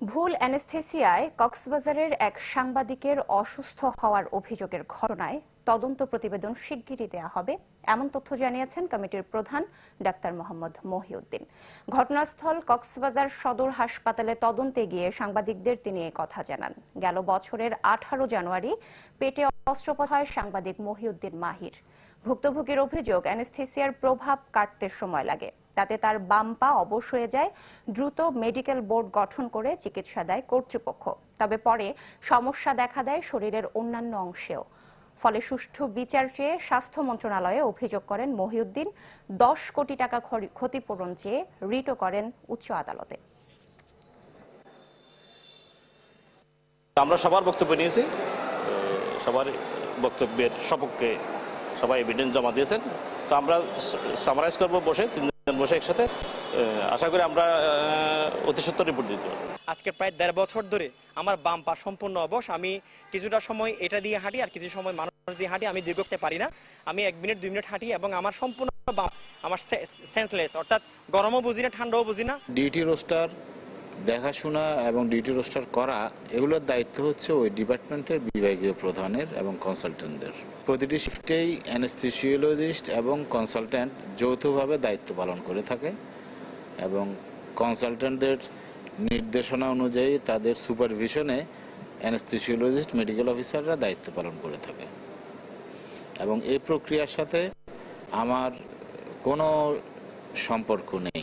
ভুল অ্যানেস্থেসিয়ায় কক্সবাজারের এক সাংবাদিকের অসুস্থ হওয়ার অভিযোগের ঘটনায় তদন্ত প্রতিবেদন শিগগিরই দেয়া হবে, এমন তথ্য জানিয়েছেন কমিটির প্রধান ডাক্তার মোহাম্মদ মহিউদ্দিন। ঘটনাস্থল কক্সবাজার সদর হাসপাতালে তদন্তে গিয়ে সাংবাদিকদের তিনি এ কথা জানান। গেল বছরের 18 জানুয়ারি পেটে অস্ত্রোপচার হয় সাংবাদিক মহিউদ্দিন মাহির। ভুক্তভোগীর অভিযোগ, অ্যানেস্থেসিয়ার প্রভাব কাটতে সময় লাগে, তাতে তার বাম পা অবশ হয়ে যায়। দ্রুত মেডিকেল বোর্ড গঠন করে চিকিৎসা দেয় কর্তৃপক্ষ, তবে পরে সমস্যা দেখা দেয় শরীরের অন্যান্য অংশেও। ফলে সুষ্ঠু বিচার চেয়ে স্বাস্থ্য মন্ত্রণালয়ে অভিযোগ করেন মহিউদ্দিন। 10 কোটি টাকা ক্ষতিপূরণ চেয়ে রিটও করেন উচ্চ আদালতে। আমরা সবার বক্তব্য নিয়েছি, সবার বক্তব্যের সপক্ষে সবাই এভিডেন্স জমা দিয়েছেন। তো আমরা সামারাইজ করবো বসে, তিনজন বসে একসাথে। আশা করি আমরা অতি সত্বর রিপোর্ট দিতে পারবো। আজকে প্রায় 1.5 বছর ধরে আমার বাম পা সম্পূর্ণ অবশ। আমি কিছুটা সময় এটা দিয়ে হাঁটি, আর কিছু সময় মানুষ দিয়ে হাঁটি। আমি দীর্ঘ করতে পারি না। আমি 1 মিনিট 2 মিনিট হাঁটি এবং আমার সম্পূর্ণ বাম, আমার সেন্সলেস, অর্থাৎ গরমও বুঝি না, ঠান্ডাও বুঝি না। ডিউটি রোস্টার দেখাশোনা এবং ডিউটি রোস্টার করা, এগুলোর দায়িত্ব হচ্ছে ওই ডিপার্টমেন্টের বিভাগীয় প্রধানের এবং কনসালটেন্টদের। প্রতিটি শিফটেই অ্যানেস্থেসিওলজিস্ট এবং কনসালটেন্ট যৌথভাবে দায়িত্ব পালন করে থাকে এবং কনসালটেন্টদের নির্দেশনা অনুযায়ী তাদের সুপারভিশনে অ্যানেস্থেসিওলজিস্ট, মেডিকেল অফিসাররা দায়িত্ব পালন করে থাকে। এবং এই প্রক্রিয়ার সাথে আমার কোনো সম্পর্ক নেই।